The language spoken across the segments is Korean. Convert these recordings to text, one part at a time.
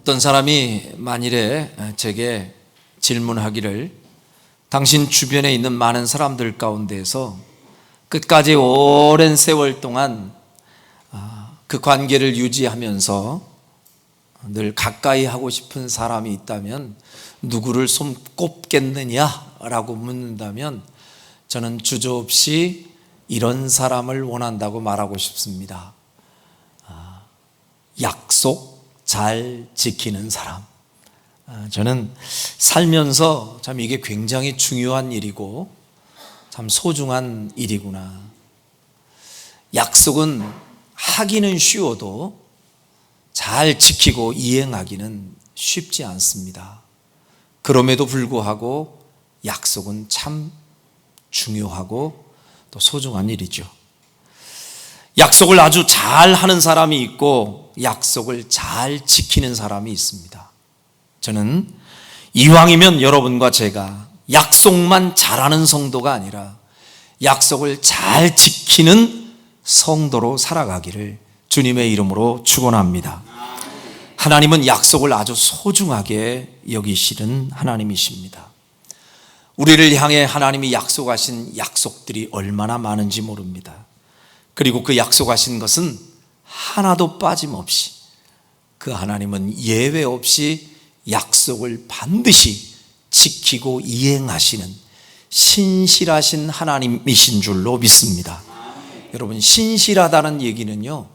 어떤 사람이 만일에 제게 질문하기를 당신 주변에 있는 많은 사람들 가운데에서 끝까지 오랜 세월 동안 그 관계를 유지하면서 늘 가까이 하고 싶은 사람이 있다면 누구를 손꼽겠느냐라고 묻는다면 저는 주저없이 이런 사람을 원한다고 말하고 싶습니다. 약속 잘 지키는 사람. 저는 살면서 참 이게 굉장히 중요한 일이고 참 소중한 일이구나. 약속은 하기는 쉬워도 잘 지키고 이행하기는 쉽지 않습니다. 그럼에도 불구하고 약속은 참 중요하고 또 소중한 일이죠. 약속을 아주 잘 하는 사람이 있고 약속을 잘 지키는 사람이 있습니다. 저는 이왕이면 여러분과 제가 약속만 잘하는 성도가 아니라 약속을 잘 지키는 성도로 살아가기를 주님의 이름으로 축원합니다. 하나님은 약속을 아주 소중하게 여기시는 하나님이십니다. 우리를 향해 하나님이 약속하신 약속들이 얼마나 많은지 모릅니다. 그리고 그 약속하신 것은 하나도 빠짐없이 그 하나님은 예외 없이 약속을 반드시 지키고 이행하시는 신실하신 하나님이신 줄로 믿습니다. 여러분, 신실하다는 얘기는요,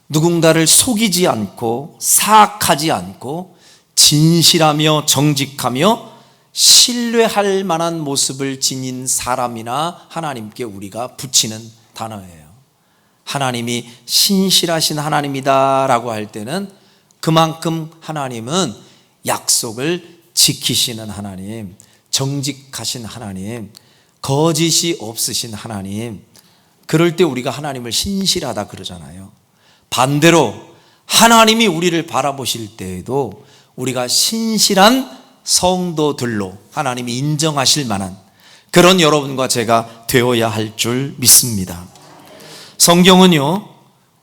누군가를 속이지 않고 사악하지 않고 진실하며 정직하며 신뢰할 만한 모습을 지닌 사람이나 하나님께 우리가 붙이는 단어예요. 하나님이 신실하신 하나님이다 라고 할 때는 그만큼 하나님은 약속을 지키시는 하나님, 정직하신 하나님, 거짓이 없으신 하나님, 그럴 때 우리가 하나님을 신실하다 그러잖아요. 반대로 하나님이 우리를 바라보실 때에도 우리가 신실한 성도들로 하나님이 인정하실 만한 그런 여러분과 제가 되어야 할 줄 믿습니다. 성경은요,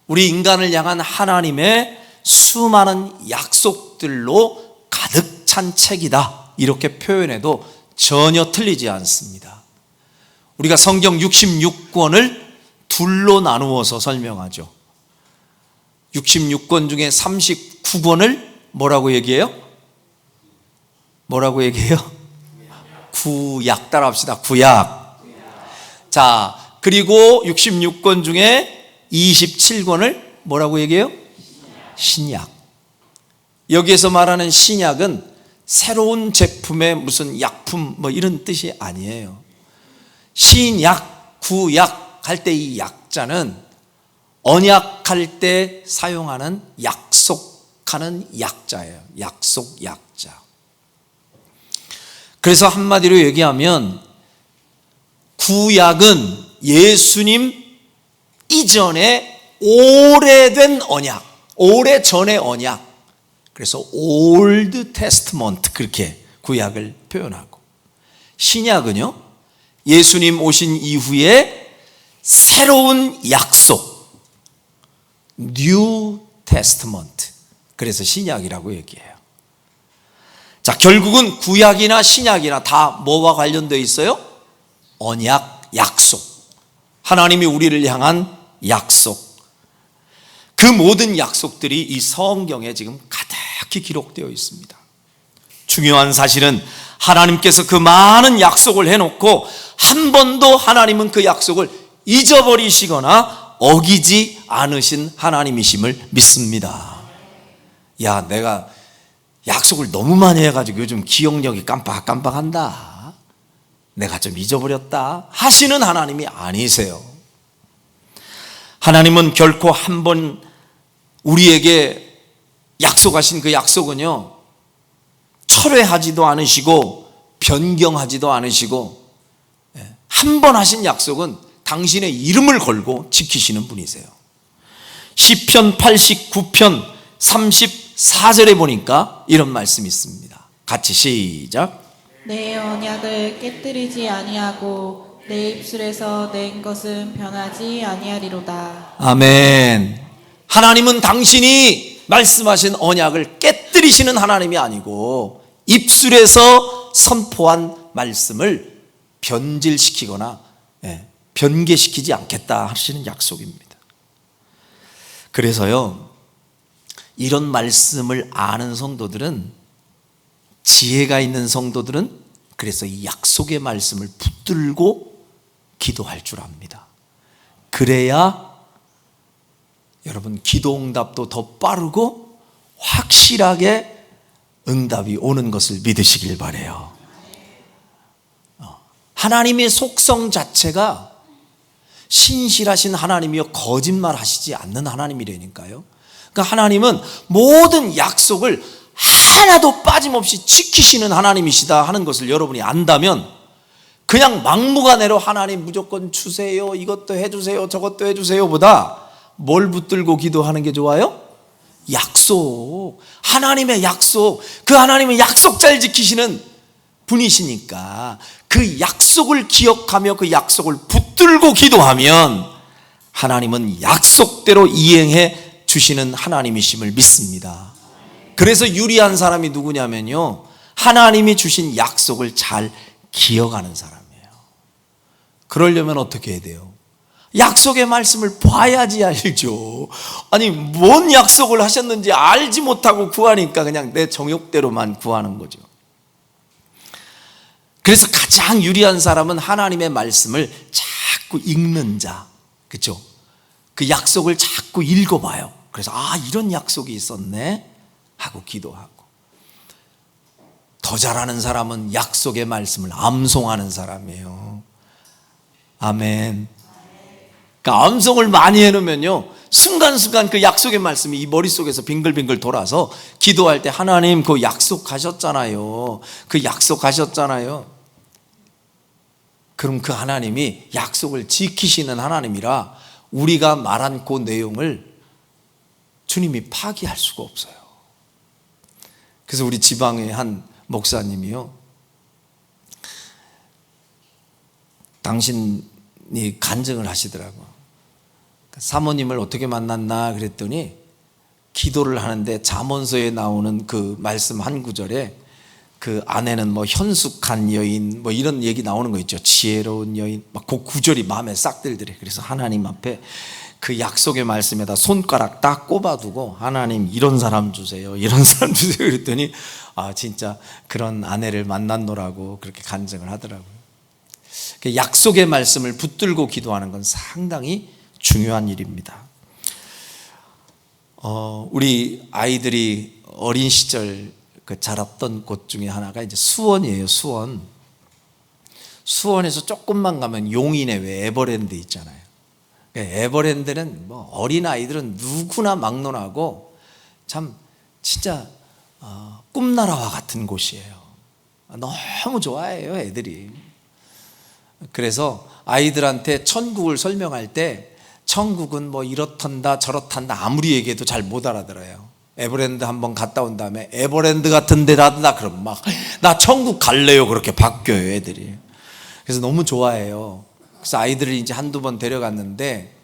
우리 인간을 향한 하나님의 수많은 약속들로 가득 찬 책이다 이렇게 표현해도 전혀 틀리지 않습니다. 우리가 성경 66권을 둘로 나누어서 설명하죠. 66권 중에 39권을 뭐라고 얘기해요? 뭐라고 얘기해요? 구약. 따라합시다. 구약. 자, 그리고 66권 중에 27권을 뭐라고 얘기해요? 신약. 여기에서 말하는 신약은 새로운 제품의 무슨 약품 뭐 이런 뜻이 아니에요. 신약, 구약 할 때 이 약자는 언약할 때 사용하는 약속하는 약자예요. 약속 약자. 그래서 한마디로 얘기하면 구약은 예수님 이전에 오래된 언약, 오래전의 언약. 그래서 올드 테스트먼트 그렇게 구약을 표현하고, 신약은요 예수님 오신 이후에 새로운 약속, 뉴 테스트먼트. 그래서 신약이라고 얘기해요. 자, 결국은 구약이나 신약이나 다 뭐와 관련되어 있어요? 언약, 약속. 하나님이 우리를 향한 약속. 그 모든 약속들이 이 성경에 지금 가득히 기록되어 있습니다. 중요한 사실은 하나님께서 그 많은 약속을 해놓고 한 번도 하나님은 그 약속을 잊어버리시거나 어기지 않으신 하나님이심을 믿습니다. 야, 내가 약속을 너무 많이 해가지고 요즘 기억력이 깜빡깜빡한다, 내가 좀 잊어버렸다 하시는 하나님이 아니세요. 하나님은 결코 한 번 우리에게 약속하신 그 약속은요 철회하지도 않으시고 변경하지도 않으시고, 한 번 하신 약속은 당신의 이름을 걸고 지키시는 분이세요. 시편 89편 34절에 보니까 이런 말씀이 있습니다. 같이 시작. 내 언약을 깨뜨리지 아니하고 내 입술에서 낸 것은 변하지 아니하리로다. 아멘. 하나님은 당신이 말씀하신 언약을 깨뜨리지 엎드리시는 하나님이 아니고 입술에서 선포한 말씀을 변질시키거나 변개시키지 않겠다 하시는 약속입니다. 그래서요, 이런 말씀을 아는 성도들은, 지혜가 있는 성도들은 그래서 이 약속의 말씀을 붙들고 기도할 줄 압니다. 그래야 여러분 기도 응답도 더 빠르고 확실하게 응답이 오는 것을 믿으시길 바라요. 하나님의 속성 자체가 신실하신 하나님이요 거짓말하시지 않는 하나님이라니까요. 그러니까 하나님은 모든 약속을 하나도 빠짐없이 지키시는 하나님이시다 하는 것을 여러분이 안다면, 그냥 막무가내로 하나님 무조건 주세요, 이것도 해주세요, 저것도 해주세요 보다 뭘 붙들고 기도하는 게 좋아요? 약속, 하나님의 약속. 그 하나님은 약속 잘 지키시는 분이시니까 그 약속을 기억하며 그 약속을 붙들고 기도하면 하나님은 약속대로 이행해 주시는 하나님이심을 믿습니다. 그래서 유리한 사람이 누구냐면요, 하나님이 주신 약속을 잘 기억하는 사람이에요. 그러려면 어떻게 해야 돼요? 약속의 말씀을 봐야지 알죠. 아니 뭔 약속을 하셨는지 알지 못하고 구하니까 그냥 내 정욕대로만 구하는 거죠. 그래서 가장 유리한 사람은 하나님의 말씀을 자꾸 읽는 자, 그렇죠? 그 약속을 자꾸 읽어봐요. 그래서 이런 약속이 있었네 하고 기도하고. 더 잘하는 사람은 약속의 말씀을 암송하는 사람이에요. 아멘. 그러니까 암송을 많이 해놓으면요, 순간순간 그 약속의 말씀이 이 머릿속에서 빙글빙글 돌아서 기도할 때 하나님 그 약속하셨잖아요, 그 약속하셨잖아요. 그럼 그 하나님이 약속을 지키시는 하나님이라 우리가 말한 그 내용을 주님이 파기할 수가 없어요. 그래서 우리 지방의 한 목사님이요, 당신이 간증을 하시더라고요. 사모님을 어떻게 만났나 그랬더니 기도를 하는데 잠언서에 나오는 그 말씀 한 구절에 그 아내는 뭐 현숙한 여인 뭐 이런 얘기 나오는 거 있죠. 지혜로운 여인, 막 그 구절이 마음에 싹 들더래. 그래서 하나님 앞에 그 약속의 말씀에다 손가락 딱 꼽아두고 하나님 이런 사람 주세요, 이런 사람 주세요 그랬더니 진짜 그런 아내를 만났노라고 그렇게 간증을 하더라고요. 약속의 말씀을 붙들고 기도하는 건 상당히 중요한 일입니다. 우리 아이들이 어린 시절 자랐던 곳 중에 하나가 이제 수원이에요. 수원에서 조금만 가면 용인에 왜 에버랜드 있잖아요. 에버랜드는 뭐 어린 아이들은 누구나 막론하고 참 진짜 꿈나라와 같은 곳이에요. 너무 좋아해요 애들이. 그래서 아이들한테 천국을 설명할 때 천국은 뭐 이렇단다 저렇단다 아무리 얘기해도 잘 못 알아들어요. 에버랜드 한번 갔다 온 다음에 에버랜드 같은 데라다 그럼 막 나 천국 갈래요 그렇게 바뀌어요 애들이. 그래서 너무 좋아해요. 그래서 아이들을 이제 한두 번 데려갔는데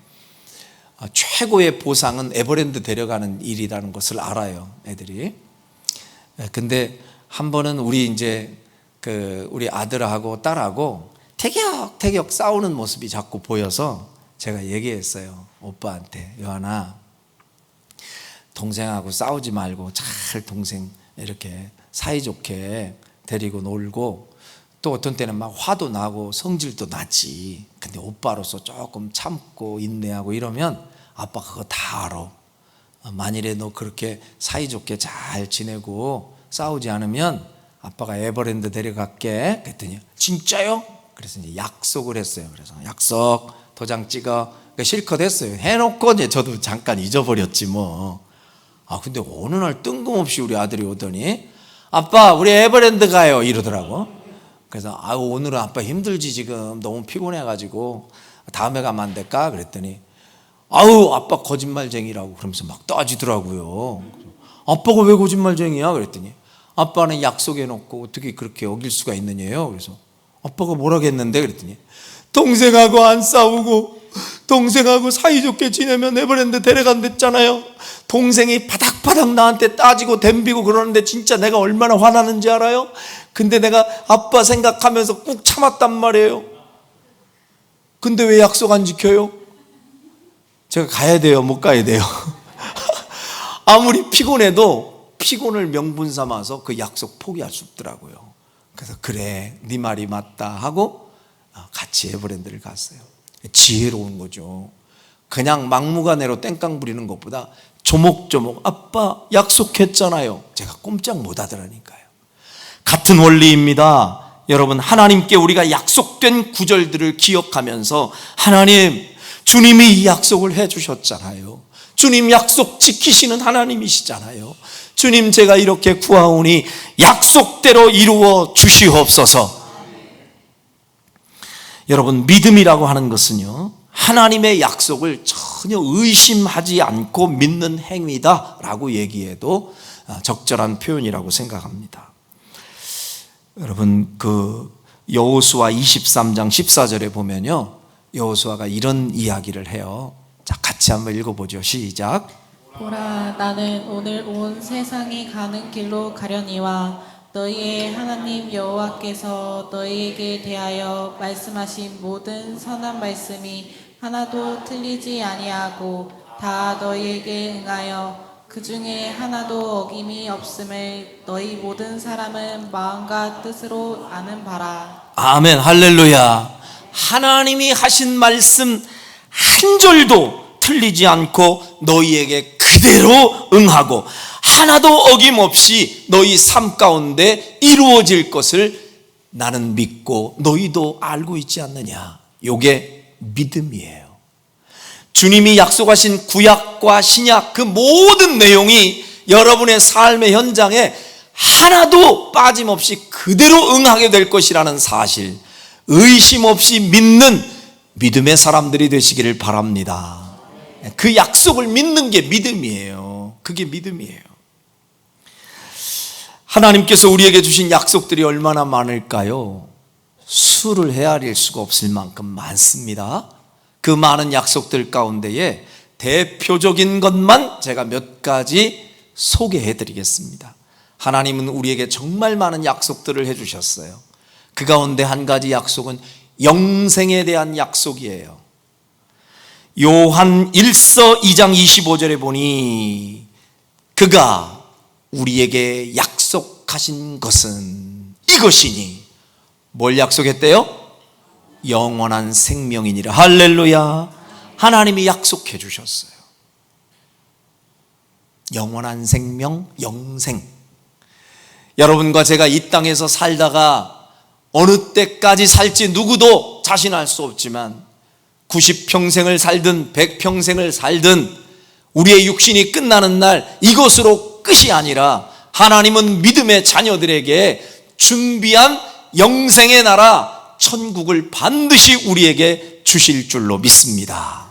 최고의 보상은 에버랜드 데려가는 일이라는 것을 알아요 애들이. 근데 한 번은 우리 이제 우리 아들하고 딸하고 태격태격 싸우는 모습이 자꾸 보여서 제가 얘기했어요. 오빠한테, 요한아 동생하고 싸우지 말고 잘 동생 이렇게 사이좋게 데리고 놀고, 또 어떤 때는 막 화도 나고 성질도 나지. 근데 오빠로서 조금 참고 인내하고 이러면 아빠 그거 다 알아. 만일에 너 그렇게 사이좋게 잘 지내고 싸우지 않으면 아빠가 에버랜드 데려갈게 그랬더니 진짜요? 그래서 이제 약속을 했어요. 그래서 약속 도장 찍어. 그러니까 실컷 했어요. 해놓고 이제 저도 잠깐 잊어버렸지 뭐. 근데 어느 날 뜬금없이 우리 아들이 오더니 아빠 우리 에버랜드 가요 이러더라고. 그래서 오늘은 아빠 힘들지 지금 너무 피곤해가지고 다음에 가면 안 될까 그랬더니 아빠 거짓말쟁이라고 그러면서 막 따지더라고요. 아빠가 왜 거짓말쟁이야 그랬더니 아빠는 약속해놓고 어떻게 그렇게 어길 수가 있느냐요. 그래서 아빠가 뭐라고 했는데 그랬더니 동생하고 안 싸우고 동생하고 사이좋게 지내면 네버랜드 데려간댔잖아요. 동생이 바닥바닥 나한테 따지고 덤비고 그러는데 진짜 내가 얼마나 화나는지 알아요? 근데 내가 아빠 생각하면서 꾹 참았단 말이에요. 근데 왜 약속 안 지켜요? 제가 가야 돼요, 못 가야 돼요? 아무리 피곤해도 피곤을 명분 삼아서 그 약속 포기할 수 없더라고요. 그래서 그래, 네 말이 맞다 하고 같이 에버랜드를 갔어요. 지혜로운 거죠. 그냥 막무가내로 땡깡 부리는 것보다 조목조목, 아빠 약속했잖아요. 제가 꼼짝 못 하더라니까요. 같은 원리입니다. 여러분, 하나님께 우리가 약속된 구절들을 기억하면서 하나님, 주님이 이 약속을 해주셨잖아요. 주님 약속 지키시는 하나님이시잖아요. 주님, 제가 이렇게 구하오니 약속대로 이루어 주시옵소서. 여러분, 믿음이라고 하는 것은요, 하나님의 약속을 전혀 의심하지 않고 믿는 행위다라고 얘기해도 적절한 표현이라고 생각합니다. 여러분, 그 여호수아 23장 14절에 보면요, 여호수아가 이런 이야기를 해요. 자, 같이 한번 읽어보죠. 시작. 보라, 나는 오늘 온 세상이 가는 길로 가려니와 너희의 하나님 여호와께서 너희에게 대하여 말씀하신 모든 선한 말씀이 하나도 틀리지 아니하고 다 너희에게 응하여 그 중에 하나도 어김이 없음을 너희 모든 사람은 마음과 뜻으로 아는 바라. 아멘, 할렐루야. 하나님이 하신 말씀 한 절도 틀리지 않고 너희에게 그대로 응하고 하나도 어김없이 너희 삶 가운데 이루어질 것을 나는 믿고 너희도 알고 있지 않느냐. 요게 믿음이에요. 주님이 약속하신 구약과 신약 그 모든 내용이 여러분의 삶의 현장에 하나도 빠짐없이 그대로 응하게 될 것이라는 사실, 의심 없이 믿는 믿음의 사람들이 되시기를 바랍니다. 그 약속을 믿는 게 믿음이에요. 그게 믿음이에요. 하나님께서 우리에게 주신 약속들이 얼마나 많을까요? 수를 헤아릴 수가 없을 만큼 많습니다. 그 많은 약속들 가운데에 대표적인 것만 제가 몇 가지 소개해 드리겠습니다. 하나님은 우리에게 정말 많은 약속들을 해주셨어요. 그 가운데 한 가지 약속은 영생에 대한 약속이에요. 요한 1서 2장 25절에 보니 그가 우리에게 약속하신 것은 이것이니, 뭘 약속했대요? 영원한 생명이니라. 할렐루야. 하나님이 약속해 주셨어요. 영원한 생명, 영생. 여러분과 제가 이 땅에서 살다가 어느 때까지 살지 누구도 자신할 수 없지만 90평생을 살든 100평생을 살든 우리의 육신이 끝나는 날 이것으로 끝이 아니라 하나님은 믿음의 자녀들에게 준비한 영생의 나라 천국을 반드시 우리에게 주실 줄로 믿습니다.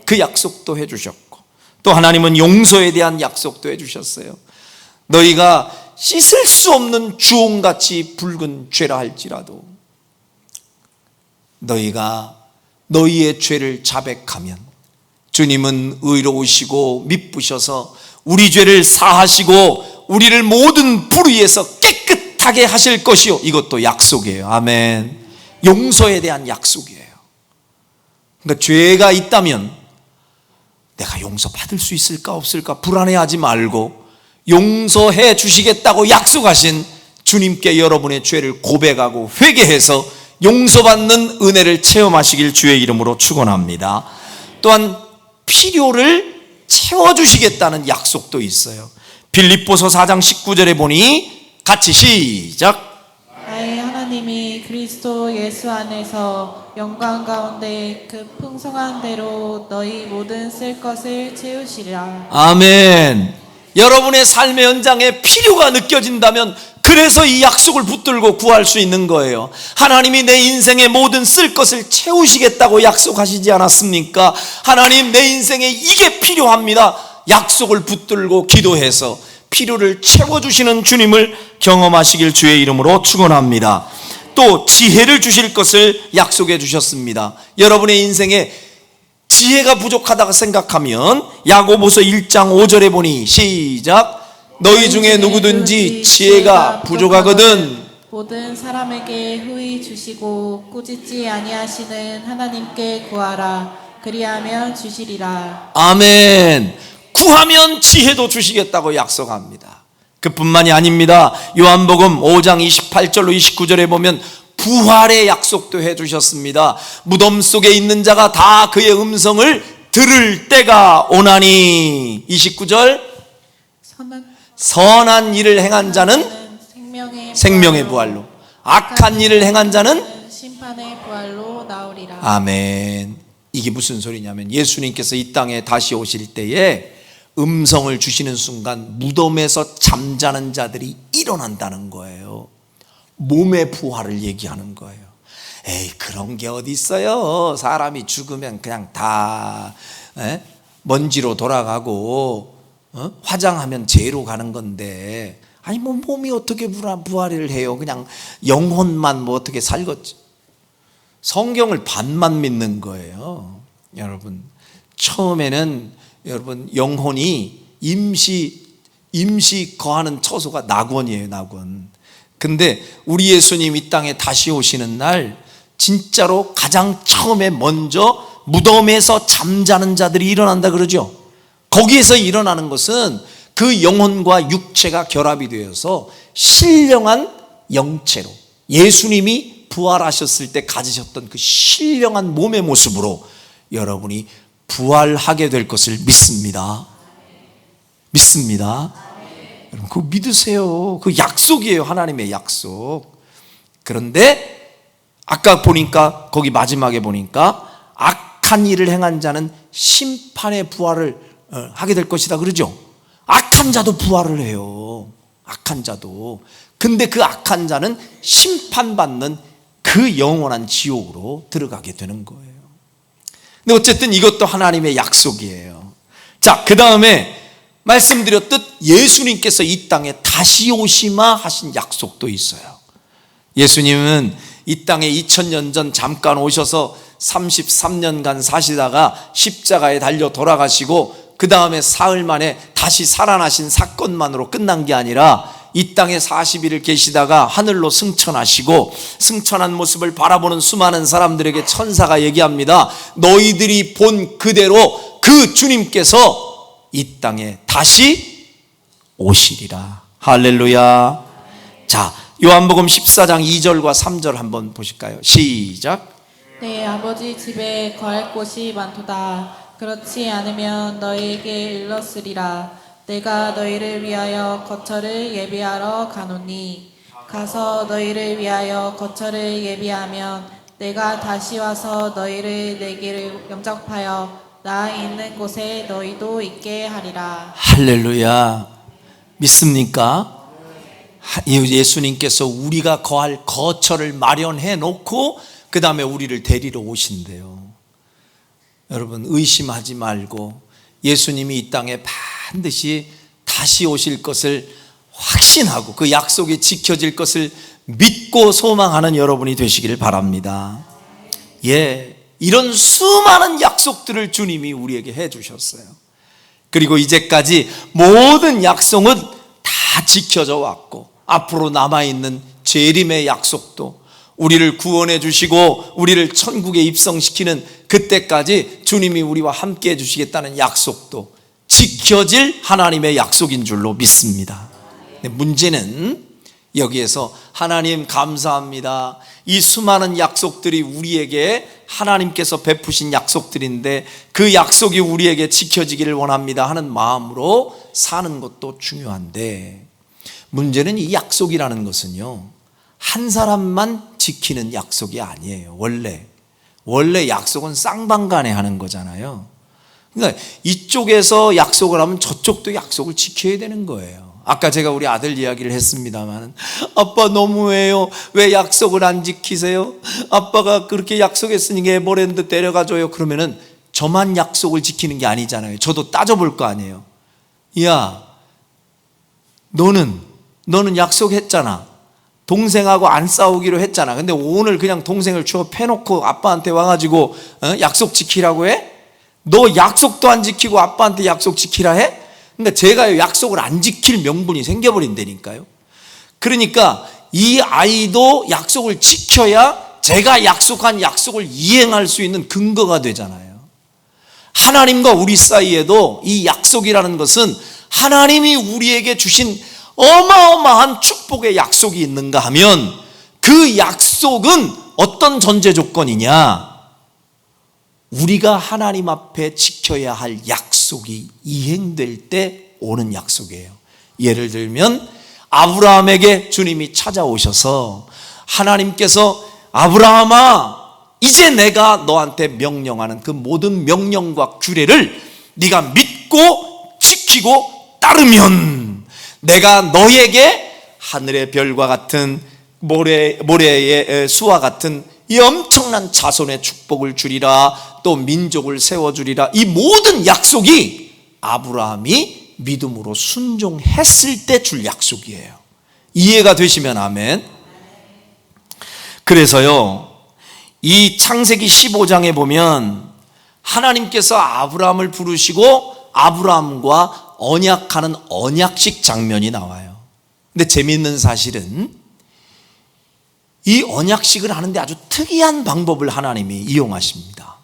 그 약속도 해주셨고, 또 하나님은 용서에 대한 약속도 해주셨어요. 너희가 씻을 수 없는 주홍같이 붉은 죄라 할지라도 너희가 너희의 죄를 자백하면 주님은 의로우시고 미쁘셔서 우리 죄를 사하시고 우리를 모든 불의에서 깨끗하게 하실 것이요. 이것도 약속이에요. 아멘. 용서에 대한 약속이에요. 그러니까 죄가 있다면 내가 용서받을 수 있을까 없을까 불안해하지 말고 용서해 주시겠다고 약속하신 주님께 여러분의 죄를 고백하고 회개해서 용서받는 은혜를 체험하시길 주의 이름으로 축원합니다. 또한 필요를 채워주시겠다는 약속도 있어요. 빌립보서 4장 19절에 보니 같이 시작. 나의 하나님이 그리스도 예수 안에서 영광 가운데 그 풍성한 대로 너희 모든 쓸 것을 채우시리라. 아멘. 여러분의 삶의 현장에 필요가 느껴진다면 그래서 이 약속을 붙들고 구할 수 있는 거예요. 하나님이 내 인생의 모든 쓸 것을 채우시겠다고 약속하시지 않았습니까? 하나님, 내 인생에 이게 필요합니다. 약속을 붙들고 기도해서 필요를 채워주시는 주님을 경험하시길 주의 이름으로 축원합니다. 또 지혜를 주실 것을 약속해 주셨습니다. 여러분의 인생에 지혜가 부족하다고 생각하면 야고보서 1장 5절에 보니 시작. 너희 중에 누구든지 지혜가 부족하거든 모든 사람에게 후히 주시고 꾸짖지 아니하시는 하나님께 구하라. 그리하면 주시리라. 아멘. 구하면 지혜도 주시겠다고 약속합니다. 그뿐만이 아닙니다. 요한복음 5장 28절로 29절에 보면 부활의 약속도 해주셨습니다. 무덤 속에 있는 자가 다 그의 음성을 들을 때가 오나니. 29절 선한 일을 행한 자는 생명의 부활로, 악한 일을 행한 자는 심판의 부활로 나오리라. 아멘. 이게 무슨 소리냐면 예수님께서 이 땅에 다시 오실 때에 음성을 주시는 순간 무덤에서 잠자는 자들이 일어난다는 거예요. 몸의 부활을 얘기하는 거예요. 에이, 그런 게 어디 있어요. 사람이 죽으면 그냥 다 먼지로 돌아가고 화장하면 재로 가는 건데, 아니 뭐 몸이 어떻게 부활을 해요. 그냥 영혼만 뭐 어떻게 살겠지. 성경을 반만 믿는 거예요. 여러분, 처음에는 여러분 영혼이 임시 거하는 처소가 낙원이에요. 낙원. 근데 우리 예수님 이 땅에 다시 오시는 날 진짜로 가장 처음에 먼저 무덤에서 잠자는 자들이 일어난다 그러죠. 거기에서 일어나는 것은 그 영혼과 육체가 결합이 되어서 신령한 영체로 예수님이 부활하셨을 때 가지셨던 그 신령한 몸의 모습으로 여러분이 부활하게 될 것을 믿습니다. 믿습니다. 여러분 그거 믿으세요. 그 약속이에요. 하나님의 약속. 그런데 아까 보니까 거기 마지막에 보니까 악한 일을 행한 자는 심판의 부활을 하게 될 것이다 그러죠. 악한 자도 부활을 해요. 악한 자도. 근데 그 악한 자는 심판받는 그 영원한 지옥으로 들어가게 되는 거예요. 근데 어쨌든 이것도 하나님의 약속이에요. 자, 그 다음에 말씀드렸듯 예수님께서 이 땅에 다시 오시마 하신 약속도 있어요. 예수님은 이 땅에 2000년 전 잠깐 오셔서 33년간 사시다가 십자가에 달려 돌아가시고 그 다음에 사흘 만에 다시 살아나신 사건만으로 끝난 게 아니라 이 땅에 40일을 계시다가 하늘로 승천하시고 승천한 모습을 바라보는 수많은 사람들에게 천사가 얘기합니다. 너희들이 본 그대로 그 주님께서 이 땅에 다시 오시리라. 할렐루야. 자, 요한복음 14장 2절과 3절 한번 보실까요? 시작. 내 아버지 집에 거할 곳이 많도다. 그렇지 않으면 너희에게 일렀으리라. 내가 너희를 위하여 거처를 예비하러 가노니 가서 너희를 위하여 거처를 예비하면 내가 다시 와서 너희를 내게로 영접하여 나 있는 곳에 너희도 있게 하리라. 할렐루야. 믿습니까? 예수님께서 우리가 거할 거처를 마련해 놓고 그 다음에 우리를 데리러 오신대요. 여러분 의심하지 말고 예수님이 이 땅에 반드시 다시 오실 것을 확신하고 그 약속이 지켜질 것을 믿고 소망하는 여러분이 되시기를 바랍니다. 예, 이런 수많은 약속들을 주님이 우리에게 해주셨어요. 그리고 이제까지 모든 약속은 다 지켜져 왔고 앞으로 남아있는 재림의 약속도 우리를 구원해 주시고 우리를 천국에 입성시키는 그때까지 주님이 우리와 함께 해주시겠다는 약속도 지켜질 하나님의 약속인 줄로 믿습니다. 근데 문제는 여기에서 하나님 감사합니다. 이 수많은 약속들이 우리에게 하나님께서 베푸신 약속들인데 그 약속이 우리에게 지켜지기를 원합니다 하는 마음으로 사는 것도 중요한데 문제는 이 약속이라는 것은요 한 사람만 지키는 약속이 아니에요. 원래 약속은 쌍방간에 하는 거잖아요. 그러니까 이쪽에서 약속을 하면 저쪽도 약속을 지켜야 되는 거예요. 아까 제가 우리 아들 이야기를 했습니다만 아빠 너무해요. 왜 약속을 안 지키세요? 아빠가 그렇게 약속했으니까 에버랜드 데려가줘요. 그러면은 저만 약속을 지키는 게 아니잖아요. 저도 따져볼 거 아니에요. 야, 너는 약속했잖아. 동생하고 안 싸우기로 했잖아. 근데 오늘 그냥 동생을 취업 해놓고 아빠한테 와가지고 약속 지키라고 해? 너 약속도 안 지키고 아빠한테 약속 지키라 해? 그러니까 제가 약속을 안 지킬 명분이 생겨버린다니까요. 그러니까 이 아이도 약속을 지켜야 제가 약속한 약속을 이행할 수 있는 근거가 되잖아요. 하나님과 우리 사이에도 이 약속이라는 것은 하나님이 우리에게 주신 어마어마한 축복의 약속이 있는가 하면 그 약속은 어떤 전제 조건이냐? 우리가 하나님 앞에 지켜야 할 약속이 이행될 때 오는 약속이에요. 예를 들면 아브라함에게 주님이 찾아오셔서 하나님께서 아브라함아, 이제 내가 너한테 명령하는 그 모든 명령과 규례를 네가 믿고 지키고 따르면 내가 너에게 하늘의 별과 같은 모래의 수와 같은 이 엄청난 자손의 축복을 주리라, 또 민족을 세워주리라. 이 모든 약속이 아브라함이 믿음으로 순종했을 때 줄 약속이에요. 이해가 되시면 아멘. 그래서요, 이 창세기 15장에 보면 하나님께서 아브라함을 부르시고 아브라함과 언약하는 언약식 장면이 나와요. 근데 재미있는 사실은 이 언약식을 하는데 아주 특이한 방법을 하나님이 이용하십니다.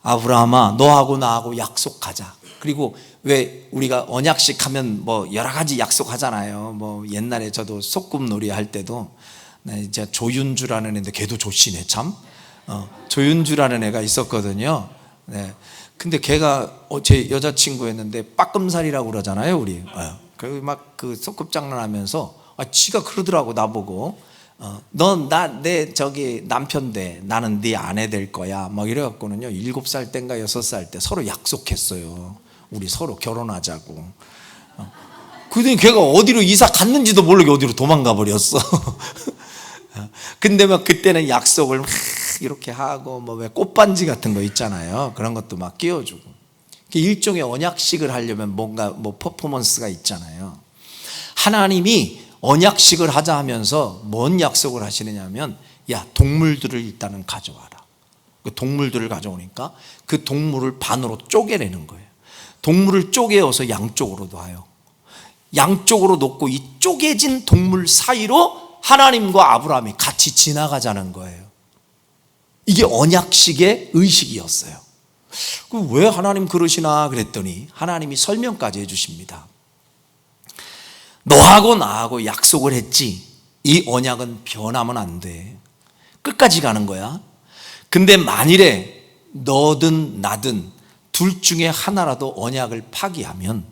아브라함아, 너하고 나하고 약속하자. 그리고 왜 우리가 언약식 하면 뭐 여러 가지 약속하잖아요. 뭐 옛날에 저도 소꿉놀이 할 때도 이제 조윤주라는 애인데 걔도 조씨네 참. 조윤주라는 애가 있었거든요. 네. 근데 걔가 제 여자친구였는데 빠끔살이라고 그러잖아요, 우리. 그리고 막 그 소꿉장난하면서 지가 그러더라고 나보고. 넌 내 저기 남편 돼. 나는 네 아내 될 거야. 막 이래갖고는요. 7살 땐가 6살 때 서로 약속했어요. 우리 서로 결혼하자고. 그랬더니 걔가 어디로 이사 갔는지도 모르게 어디로 도망가 버렸어. 근데 막 그때는 약속을 막 이렇게 하고 뭐 왜 꽃반지 같은 거 있잖아요. 그런 것도 막 끼워주고. 일종의 언약식을 하려면 뭔가 뭐 퍼포먼스가 있잖아요. 하나님이 언약식을 하자 하면서 뭔 약속을 하시느냐 하면, 야, 동물들을 일단은 가져와라. 그 동물들을 가져오니까 그 동물을 반으로 쪼개내는 거예요. 동물을 쪼개어서 양쪽으로 놔요. 양쪽으로 놓고 이 쪼개진 동물 사이로 하나님과 아브라함이 같이 지나가자는 거예요. 이게 언약식의 의식이었어요. 왜 하나님 그러시나 그랬더니 하나님이 설명까지 해주십니다. 너하고 나하고 약속을 했지. 이 언약은 변하면 안 돼. 끝까지 가는 거야. 근데 만일에 너든 나든 둘 중에 하나라도 언약을 파기하면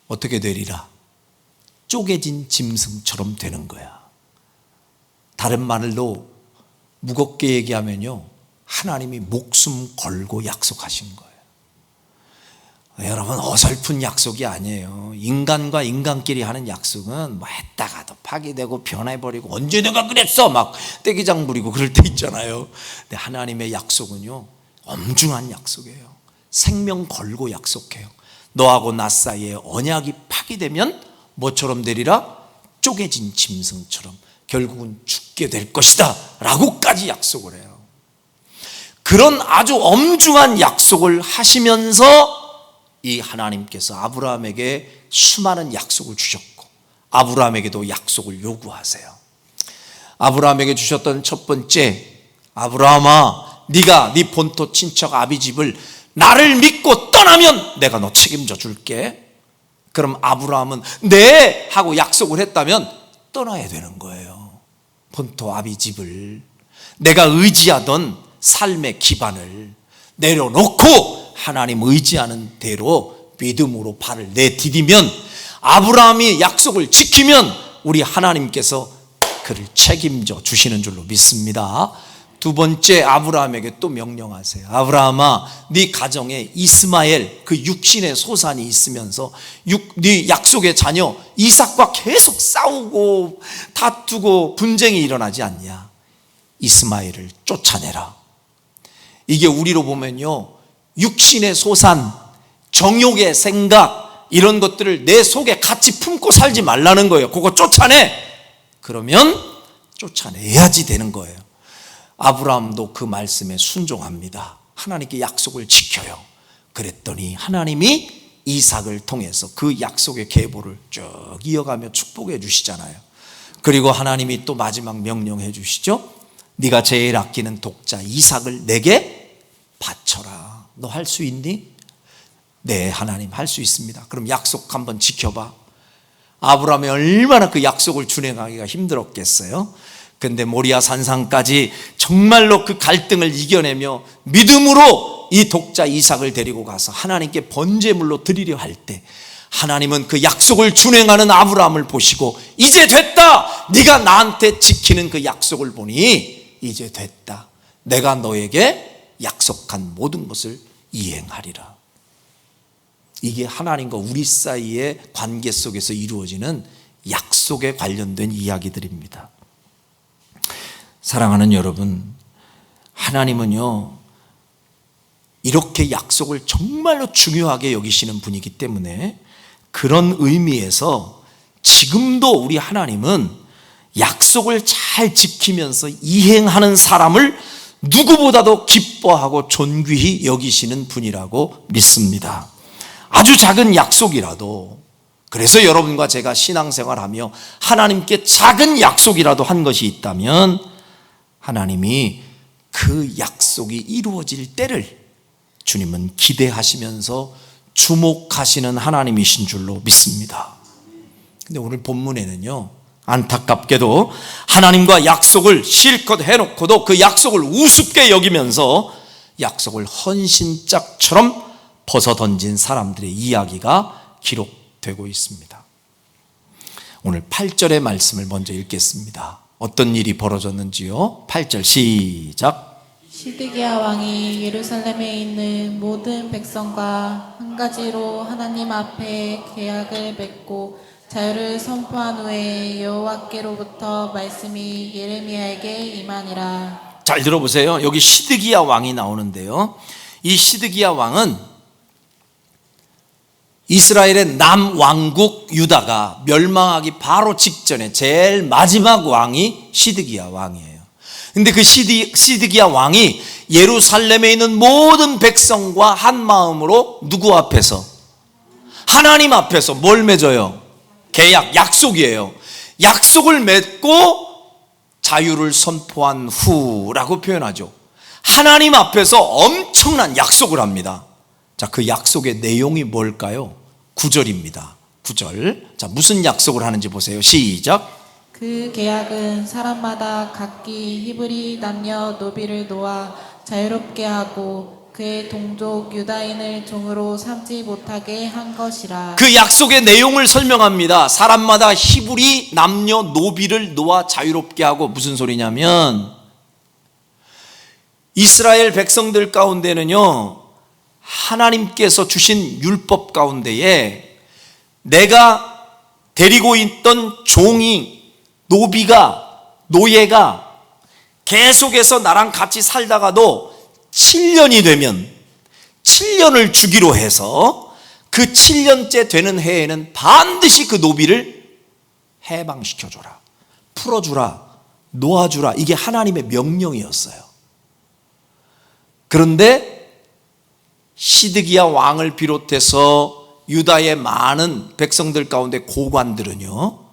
어떻게 되리라? 쪼개진 짐승처럼 되는 거야. 다른 말로 무겁게 얘기하면요, 하나님이 목숨 걸고 약속하신 거예요. 여러분, 어설픈 약속이 아니에요. 인간과 인간끼리 하는 약속은 뭐 했다가도 파기되고 변해버리고, 언제 내가 그랬어 막 떼기장 부리고 그럴 때 있잖아요. 근데 하나님의 약속은요, 엄중한 약속이에요. 생명 걸고 약속해요. 너하고 나 사이에 언약이 파기되면 뭐처럼 되리라? 쪼개진 짐승처럼 결국은 죽게 될 것이다 라고까지 약속을 해요. 그런 아주 엄중한 약속을 하시면서 이 하나님께서 아브라함에게 수많은 약속을 주셨고 아브라함에게도 약속을 요구하세요. 아브라함에게 주셨던 첫 번째, 아브라함아, 네가 네 본토 친척 아비 집을 나를 믿고 떠나면 내가 너 책임져 줄게. 그럼 아브라함은 네 하고 약속을 했다면 떠나야 되는 거예요. 본토 아비 집을, 내가 의지하던 삶의 기반을 내려놓고 하나님 의지하는 대로 믿음으로 발을 내디디면, 아브라함이 약속을 지키면 우리 하나님께서 그를 책임져 주시는 줄로 믿습니다. 두 번째, 아브라함에게 또 명령하세요. 아브라함아, 네 가정에 이스마엘, 그 육신의 소산이 있으면서 네 약속의 자녀 이삭과 계속 싸우고 다투고 분쟁이 일어나지 않냐? 이스마엘을 쫓아내라. 이게 우리로 보면요, 육신의 소산, 정욕의 생각, 이런 것들을 내 속에 같이 품고 살지 말라는 거예요. 그거 쫓아내. 그러면 쫓아내야지 되는 거예요. 아브라함도 그 말씀에 순종합니다. 하나님께 약속을 지켜요. 그랬더니 하나님이 이삭을 통해서 그 약속의 계보를 쭉 이어가며 축복해 주시잖아요. 그리고 하나님이 또 마지막 명령해 주시죠. 네가 제일 아끼는 독자 이삭을 내게 바쳐라. 너 할 수 있니? 네, 하나님 할 수 있습니다. 그럼 약속 한번 지켜봐. 아브라함이 얼마나 그 약속을 준행하기가 힘들었겠어요. 근데 모리아 산상까지 정말로 그 갈등을 이겨내며 믿음으로 이 독자 이삭을 데리고 가서 하나님께 번제물로 드리려 할 때 하나님은 그 약속을 준행하는 아브라함을 보시고 이제 됐다. 네가 나한테 지키는 그 약속을 보니 이제 됐다. 내가 너에게 약속한 모든 것을 이행하리라. 이게 하나님과 우리 사이의 관계 속에서 이루어지는 약속에 관련된 이야기들입니다. 사랑하는 여러분, 하나님은요 이렇게 약속을 정말로 중요하게 여기시는 분이기 때문에 그런 의미에서 지금도 우리 하나님은 약속을 잘 지키면서 이행하는 사람을 누구보다도 기뻐하고 존귀히 여기시는 분이라고 믿습니다. 아주 작은 약속이라도, 그래서 여러분과 제가 신앙생활하며 하나님께 작은 약속이라도 한 것이 있다면 하나님이 그 약속이 이루어질 때를 주님은 기대하시면서 주목하시는 하나님이신 줄로 믿습니다. 근데 오늘 본문에는요 안타깝게도 하나님과 약속을 실컷 해놓고도 그 약속을 우습게 여기면서 약속을 헌신짝처럼 벗어던진 사람들의 이야기가 기록되고 있습니다. 오늘 8절의 말씀을 먼저 읽겠습니다. 어떤 일이 벌어졌는지요? 8절 시작. 시드기야 왕이 예루살렘에 있는 모든 백성과 한 가지로 하나님 앞에 계약을 맺고 자유를 선포한 후에 여호와께로부터 말씀이 예레미야에게 임하니라. 잘 들어보세요. 여기 시드기야 왕이 나오는데요, 이 시드기야 왕은 이스라엘의 남왕국 유다가 멸망하기 바로 직전에 제일 마지막 왕이 시드기야 왕이에요. 근데 그 시드기야 왕이 예루살렘에 있는 모든 백성과 한 마음으로 누구 앞에서? 하나님 앞에서 뭘 맺어요? 계약, 약속이에요. 약속을 맺고 자유를 선포한 후라고 표현하죠. 하나님 앞에서 엄청난 약속을 합니다. 자, 그 약속의 내용이 뭘까요? 9절입니다. 9절. 자, 무슨 약속을 하는지 보세요. 시작. 그 계약은 사람마다 각기 히브리 남녀 노비를 놓아 자유롭게 하고 그의 동족 유다인을 종으로 삼지 못하게 한 것이라. 그 약속의 내용을 설명합니다. 사람마다 히브리 남녀 노비를 놓아 자유롭게 하고, 무슨 소리냐면 이스라엘 백성들 가운데는요 하나님께서 주신 율법 가운데에 내가 데리고 있던 종이, 노비가, 노예가 계속해서 나랑 같이 살다가도 7년이 되면 7년을 주기로 해서 그 7년째 되는 해에는 반드시 그 노비를 해방시켜줘라, 풀어주라, 놓아주라. 이게 하나님의 명령이었어요. 그런데 시드기야 왕을 비롯해서 유다의 많은 백성들 가운데 고관들은요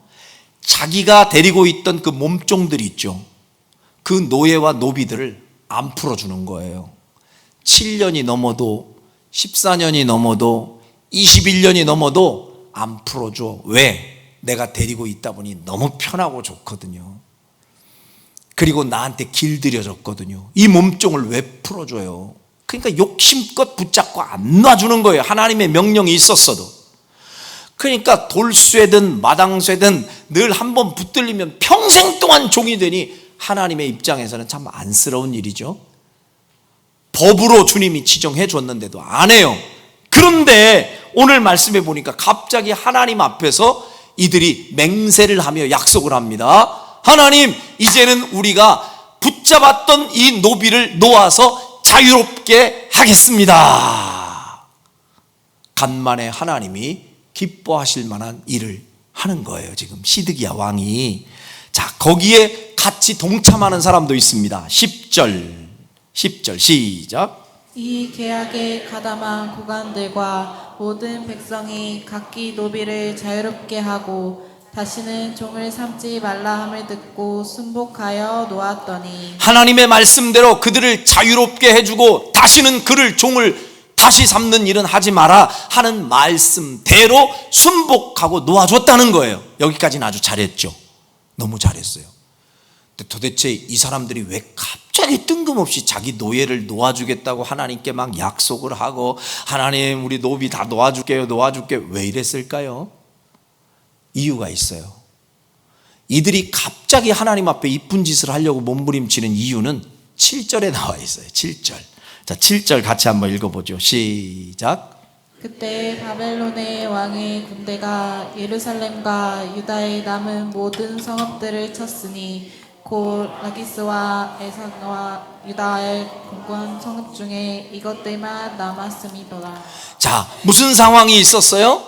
자기가 데리고 있던 그 몸종들이 있죠, 그 노예와 노비들을 안 풀어주는 거예요. 7년이 넘어도 14년이 넘어도 21년이 넘어도 안 풀어줘. 왜? 내가 데리고 있다 보니 너무 편하고 좋거든요. 그리고 나한테 길들여졌거든요. 이 몸종을 왜 풀어줘요? 그러니까 욕심껏 붙잡고 안 놔주는 거예요. 하나님의 명령이 있었어도. 그러니까 돌쇠든 마당쇠든 늘 한번 붙들리면 평생 동안 종이 되니 하나님의 입장에서는 참 안쓰러운 일이죠. 법으로 주님이 지정해 줬는데도 안 해요. 그런데 오늘 말씀해 보니까 갑자기 하나님 앞에서 이들이 맹세를 하며 약속을 합니다. 하나님, 이제는 우리가 붙잡았던 이 노비를 놓아서 자유롭게 하겠습니다. 간만에 하나님이 기뻐하실 만한 일을 하는 거예요. 지금 시드기야 왕이. 자, 거기에 같이 동참하는 사람도 있습니다. 10절 시작. 이 계약에 가담한 고관들과 모든 백성이 각기 노비를 자유롭게 하고 다시는 종을 삼지 말라 함을 듣고 순복하여 놓았더니 하나님의 말씀대로 그들을 자유롭게 해주고 다시는 그를 종을 다시 삼는 일은 하지 마라 하는 말씀대로 순복하고 놓아줬다는 거예요. 여기까지는 아주 잘했죠. 너무 잘했어요. 근데 도대체 이 사람들이 왜 갑자기 뜬금없이 자기 노예를 놓아주겠다고 하나님께 막 약속을 하고, 하나님 우리 노비 다 놓아줄게요 왜 이랬을까요? 이유가 있어요. 이들이 갑자기 하나님 앞에 이쁜 짓을 하려고 몸부림치는 이유는 7절에 나와 있어요. 7절. 자, 7절 같이 한번 읽어보죠. 시작. 그때 바벨론의 왕의 군대가 예루살렘과 유다의 남은 모든 성읍들을 쳤으니 곧 라기스와 에산과 유다의 공권 성읍 중에 이것들만 남았음이더라. 자, 무슨 상황이 있었어요?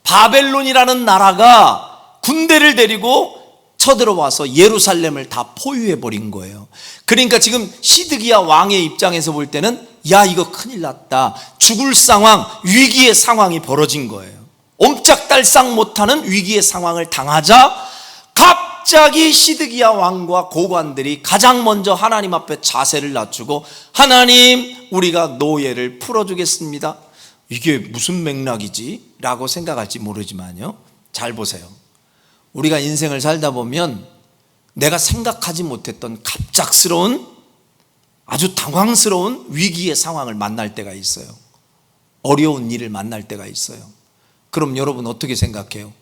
바벨론이라는 나라가 군대를 데리고 쳐들어와서 예루살렘을 다 포위해버린 거예요. 그러니까 지금 시드기야 왕의 입장에서 볼 때는 야, 이거 큰일 났다. 죽을 상황, 위기의 상황이 벌어진 거예요. 옴짝달싹 못하는 위기의 상황을 당하자 갑자기 시드기야 왕과 고관들이 가장 먼저 하나님 앞에 자세를 낮추고, 하나님 우리가 노예를 풀어주겠습니다. 이게 무슨 맥락이지? 라고 생각할지 모르지만요, 잘 보세요. 우리가 인생을 살다 보면 내가 생각하지 못했던 갑작스러운 아주 당황스러운 위기의 상황을 만날 때가 있어요. 어려운 일을 만날 때가 있어요. 그럼 여러분 어떻게 생각해요?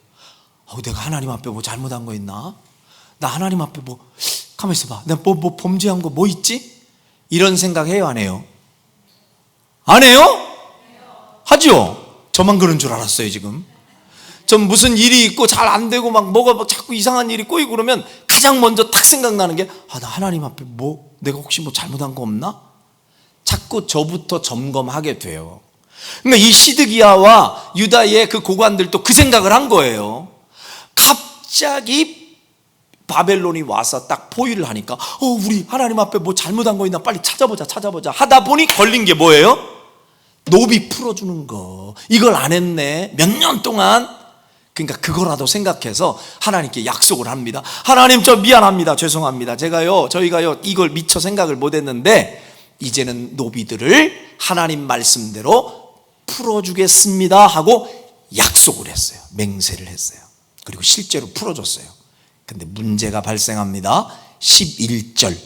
내가 하나님 앞에 뭐 잘못한 거 있나? 나 하나님 앞에 가만 있어봐, 내가 뭐 범죄한 거 뭐 있지? 이런 생각 해요, 안 해요? 안 해요? 하죠? 저만 그런 줄 알았어요. 지금 전 무슨 일이 있고 잘 안 되고 뭐가 자꾸 이상한 일이 꼬이고 그러면 가장 먼저 딱 생각나는 게, 나 하나님 앞에 내가 혹시 잘못한 거 없나? 자꾸 저부터 점검하게 돼요. 그러니까 이 시드기야와 유다의 그 고관들도 그 생각을 한 거예요. 갑자기 바벨론이 와서 딱 포위를 하니까 우리 하나님 앞에 뭐 잘못한 거 있나 빨리 찾아보자 하다 보니 걸린 게 뭐예요? 노비 풀어주는 거. 이걸 안 했네, 몇 년 동안. 그러니까 그거라도 생각해서 하나님께 약속을 합니다. 하나님, 저 미안합니다, 죄송합니다, 저희가요 이걸 미처 생각을 못했는데 이제는 노비들을 하나님 말씀대로 풀어주겠습니다 하고 약속을 했어요. 맹세를 했어요. 그리고 실제로 풀어줬어요. 근데 문제가 발생합니다. 11절.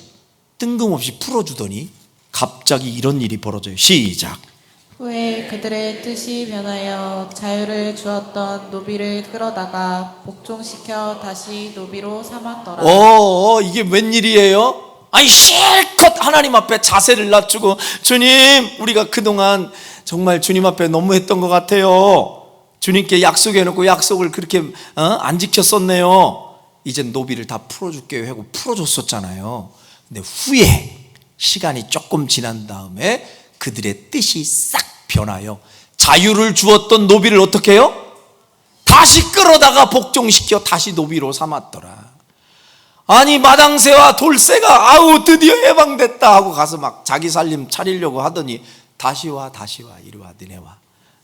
뜬금없이 풀어주더니 갑자기 이런 일이 벌어져요. 시작. 후에 그들의 뜻이 변하여 자유를 주었던 노비를 끌어다가 복종시켜 다시 노비로 삼았더라. 이게 웬일이에요? 아니, 실컷 하나님 앞에 자세를 낮추고, 주님 우리가 그동안 정말 주님 앞에 너무했던 것 같아요. 주님께 약속해놓고 약속을 그렇게 안 지켰었네요. 이제 노비를 다 풀어줄게요 하고 풀어줬었잖아요. 근데 후에 시간이 조금 지난 다음에 그들의 뜻이 싹 변하여 자유를 주었던 노비를 어떻게 해요? 다시 끌어다가 복종시켜 다시 노비로 삼았더라. 아니, 마당새와 돌새가 드디어 해방됐다 하고 가서 막 자기 살림 차리려고 하더니 다시 와 이리 와, 너네 와,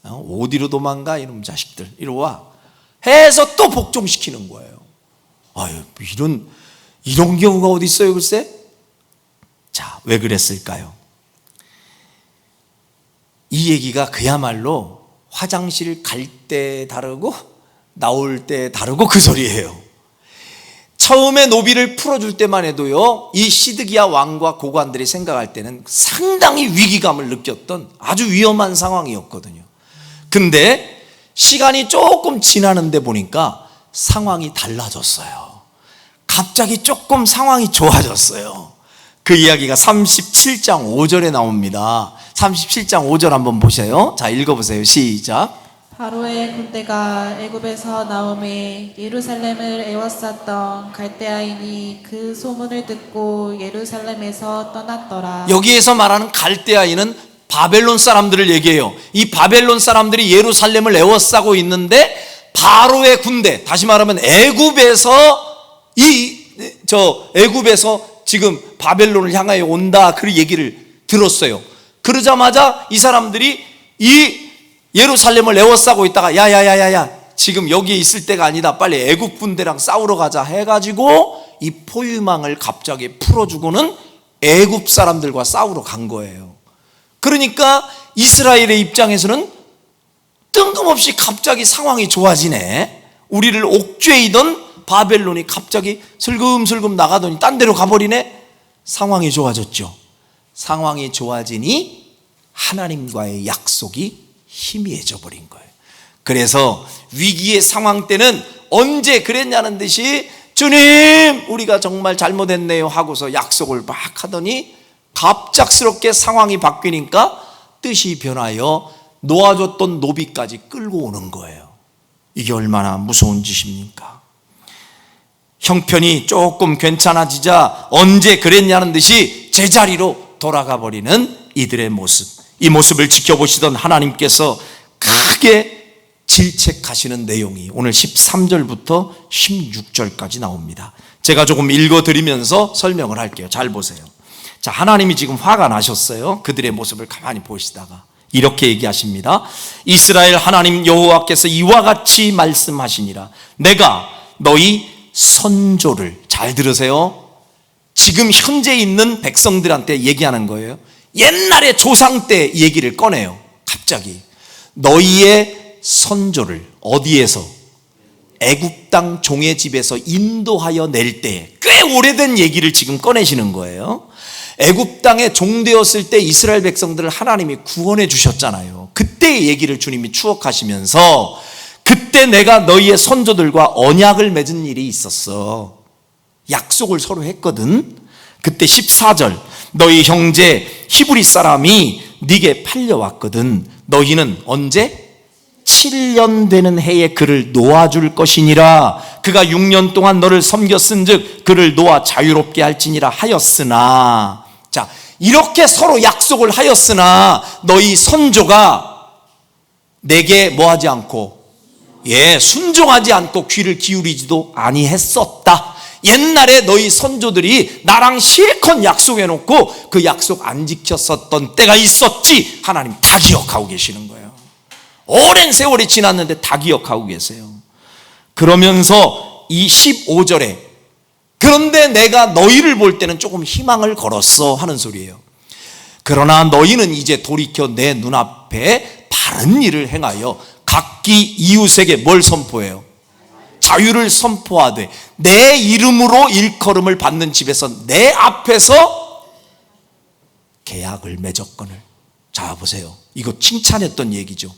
어디로 도망가 이놈 자식들, 이리 와 해서 또 복종시키는 거예요. 이런 경우가 어디 있어요, 글쎄? 자, 왜 그랬을까요? 이 얘기가 그야말로 화장실 갈 때 다르고 나올 때 다르고 그 소리예요. 처음에 노비를 풀어줄 때만 해도요, 이 시드기야 왕과 고관들이 생각할 때는 상당히 위기감을 느꼈던 아주 위험한 상황이었거든요. 근데 시간이 조금 지나는데 보니까 상황이 달라졌어요. 갑자기 조금 상황이 좋아졌어요. 그 이야기가 37장 5절에 나옵니다. 37장 5절 한번 보세요. 자, 읽어보세요. 시작. 바로의 군대가 애굽에서 나오매 예루살렘을 에워쌌던 갈대아인이 그 소문을 듣고 예루살렘에서 떠났더라. 여기에서 말하는 갈대아인은 바벨론 사람들을 얘기해요. 이 바벨론 사람들이 예루살렘을 에워싸고 있는데 바로의 군대, 다시 말하면 애굽에서 애굽에서 지금 바벨론을 향하여 온다, 그 얘기를 들었어요. 그러자마자 이 사람들이 이 예루살렘을 에워싸고 있다가 야야야야야, 지금 여기에 있을 때가 아니다, 빨리 애굽 군대랑 싸우러 가자 해가지고 이 포유망을 갑자기 풀어주고는 애굽 사람들과 싸우러 간 거예요. 그러니까 이스라엘의 입장에서는 뜬금없이 갑자기 상황이 좋아지네. 우리를 옥죄이던 바벨론이 갑자기 슬금슬금 나가더니 딴 데로 가버리네. 상황이 좋아졌죠. 상황이 좋아지니 하나님과의 약속이 희미해져 버린 거예요. 그래서 위기의 상황 때는 언제 그랬냐는 듯이 주님, 우리가 정말 잘못했네요 하고서 약속을 막 하더니 갑작스럽게 상황이 바뀌니까 뜻이 변하여 놓아줬던 노비까지 끌고 오는 거예요. 이게 얼마나 무서운 짓입니까? 형편이 조금 괜찮아지자 언제 그랬냐는 듯이 제자리로 돌아가 버리는 이들의 모습. 이 모습을 지켜보시던 하나님께서 크게 질책하시는 내용이 오늘 13절부터 16절까지 나옵니다. 제가 조금 읽어드리면서 설명을 할게요. 잘 보세요. 자, 하나님이 지금 화가 나셨어요. 그들의 모습을 가만히 보시다가 이렇게 얘기하십니다. 이스라엘 하나님 여호와께서 이와 같이 말씀하시니라. 내가 너희 선조를, 잘 들으세요, 지금 현재 있는 백성들한테 얘기하는 거예요. 옛날에 조상 때 얘기를 꺼내요. 갑자기 너희의 선조를 어디에서? 애굽 땅 종의 집에서 인도하여 낼 때에, 꽤 오래된 얘기를 지금 꺼내시는 거예요. 애굽 땅에 종되었을 때 이스라엘 백성들을 하나님이 구원해 주셨잖아요. 그때의 얘기를 주님이 추억하시면서 그때 내가 너희의 선조들과 언약을 맺은 일이 있었어. 약속을 서로 했거든. 그때 14절, 너희 형제 히브리 사람이 네게 팔려왔거든. 너희는 언제? 7년 되는 해에 그를 놓아줄 것이니라. 그가 6년 동안 너를 섬겼은즉 그를 놓아 자유롭게 할지니라 하였으나. 자, 이렇게 서로 약속을 하였으나 너희 선조가 내게 뭐하지 않고, 순종하지 않고 귀를 기울이지도 아니했었다. 옛날에 너희 선조들이 나랑 실컷 약속해놓고 그 약속 안 지켰었던 때가 있었지. 하나님 다 기억하고 계시는 거예요. 오랜 세월이 지났는데 다 기억하고 계세요. 그러면서 이 15절에 그런데 내가 너희를 볼 때는 조금 희망을 걸었어 하는 소리예요. 그러나 너희는 이제 돌이켜 내 눈앞에 바른 일을 행하여 각기 이웃에게 뭘 선포해요? 자유를 선포하되 내 이름으로 일컬음을 받는 집에서 내 앞에서 계약을 맺었거늘. 자, 보세요. 이거 칭찬했던 얘기죠.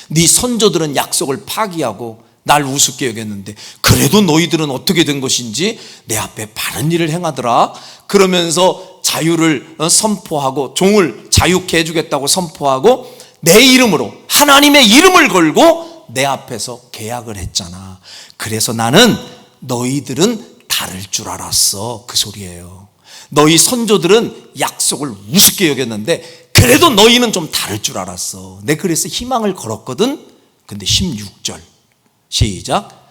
네 선조들은 약속을 파기하고 날 우습게 여겼는데 그래도 너희들은 어떻게 된 것인지 내 앞에 바른 일을 행하더라. 그러면서 자유를 선포하고 종을 자유케 해주겠다고 선포하고 내 이름으로, 하나님의 이름을 걸고 내 앞에서 계약을 했잖아. 그래서 나는 너희들은 다를 줄 알았어. 그 소리예요. 너희 선조들은 약속을 우습게 여겼는데 그래도 너희는 좀 다를 줄 알았어. 내가 그래서 희망을 걸었거든. 근데 16절 시작.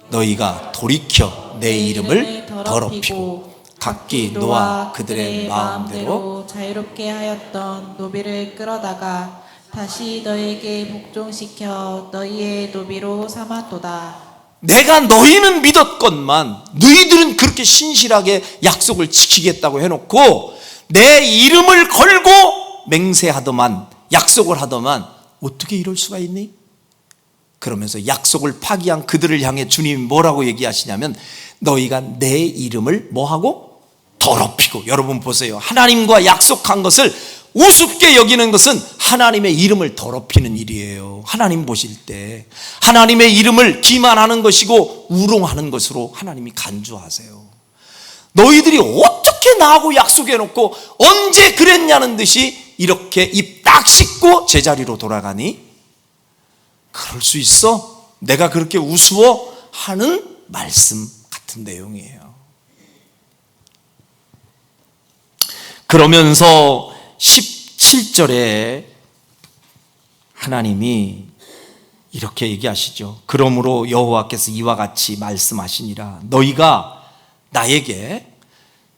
너희가 돌이켜 내 이름을 더럽히고 각기 놓아 그들의 마음대로 자유롭게 하였던 노비를 끌어다가 다시 너에게 복종시켜 너희의 노비로 삼았도다. 내가 너희는 믿었건만 너희들은 그렇게 신실하게 약속을 지키겠다고 해놓고 내 이름을 걸고 맹세하더만, 약속을 하더만 어떻게 이럴 수가 있니? 그러면서 약속을 파기한 그들을 향해 주님이 뭐라고 얘기하시냐면 너희가 내 이름을 뭐하고? 더럽히고. 여러분 보세요. 하나님과 약속한 것을 우습게 여기는 것은 하나님의 이름을 더럽히는 일이에요. 하나님 보실 때 하나님의 이름을 기만하는 것이고 우롱하는 것으로 하나님이 간주하세요. 너희들이 어떻게 나하고 약속해놓고 언제 그랬냐는 듯이 이렇게 입 딱 씻고 제자리로 돌아가니? 그럴 수 있어? 내가 그렇게 우스워? 하는 말씀 같은 내용이에요. 그러면서 17절에 하나님이 이렇게 얘기하시죠. 그러므로 여호와께서 이와 같이 말씀하시니라. 너희가 나에게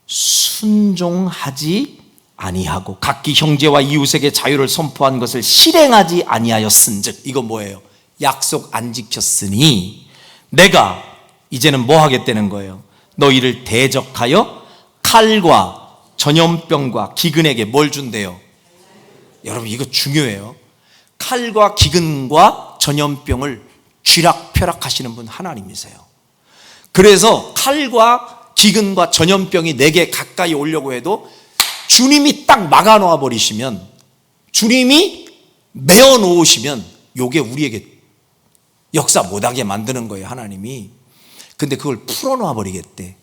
순종하지 아니하고 각기 형제와 이웃에게 자유를 선포한 것을 실행하지 아니하였은즉, 이거 뭐예요? 약속 안 지켰으니 내가 이제는 뭐 하겠다는 거예요? 너희를 대적하여 칼과 전염병과 기근에게 뭘 준대요? 여러분 이거 중요해요. 칼과 기근과 전염병을 쥐락펴락하시는 분 하나님이세요. 그래서 칼과 기근과 전염병이 내게 가까이 오려고 해도 주님이 딱 막아놓아 버리시면, 주님이 메어 놓으시면 요게 우리에게 역사 못하게 만드는 거예요, 하나님이. 근데 그걸 풀어놔 버리겠대.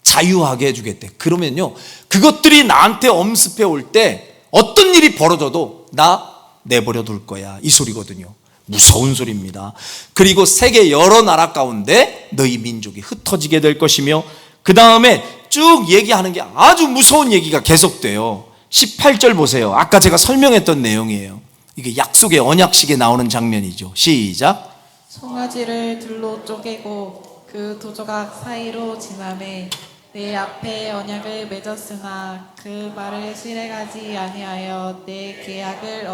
자유하게 해주겠대. 그러면요, 그것들이 나한테 엄습해 올 때 어떤 일이 벌어져도 나 내버려 둘 거야, 이 소리거든요. 무서운 소리입니다. 그리고 세계 여러 나라 가운데 너희 민족이 흩어지게 될 것이며, 그 다음에 쭉 얘기하는 게 아주 무서운 얘기가 계속돼요. 18절 보세요. 아까 제가 설명했던 내용이에요. 이게 약속의 언약식에 나오는 장면이죠. 시작. 송아지를 둘로 쪼개고 그 두 조각 사이로 지나매 내 앞에 언약을 맺었으나 그 말을 실행하지 아니하여 내 계약을